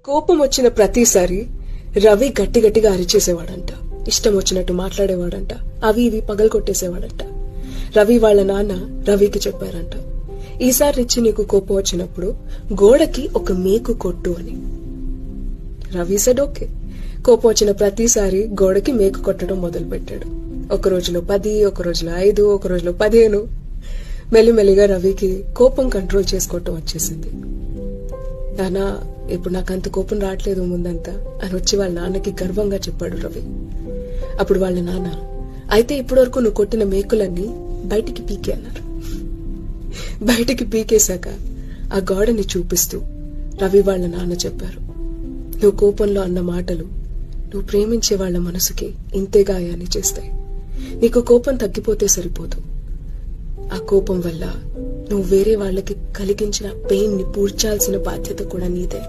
కోపం వచ్చిన ప్రతిసారి రవి గట్టి గట్టిగా అరిచేసేవాడంట. ఇష్టం వచ్చినట్టు మాట్లాడేవాడంట. అవి ఇవి పగలగొట్టేసేవాడంట. రవి వాళ్ళ నాన్న రవికి చెప్పారంట, ఈసారి రిచి నీకు కోపం వచ్చినప్పుడు గోడకి ఒక మేకు కొట్టు అని. Ravi said okay. కోపం వచ్చిన ప్రతిసారి గోడకి మేకు కొట్టడం మొదలు పెట్టాడు. ఒక రోజులో 10, ఒక రోజులో 5, ఒక రోజులో 15. మెల్లిమెల్లిగా రవికి కోపం కంట్రోల్ చేసుకోవటం వచ్చేసింది. నానా, ఇప్పుడు నాకు అంత కోపం రావట్లేదు ముందంతా అని వచ్చి వాళ్ళ నాన్నకి గర్వంగా చెప్పాడు రవి. అప్పుడు వాళ్ళ నాన్న, అయితే ఇప్పటివరకు నువ్వు కొట్టిన మేకులన్నీ బయటికి పీకే అన్నారు. బయటికి పీకేశాక ఆ గోడని చూపిస్తూ రవి వాళ్ళ నాన్న చెప్పారు, నువ్వు కోపంలో అన్న మాటలు నువ్వు ప్రేమించే వాళ్ళ మనసుకి ఇంతే గాయాన్ని చేస్తాయి. నీకు కోపం తగ్గిపోతే సరిపోదు, ఆ కోపం వల్ల నువ్వు వేరే వాళ్ళకి కలిగించిన పెయిన్ ని పూడ్చాల్సిన బాధ్యత కూడా నీదే.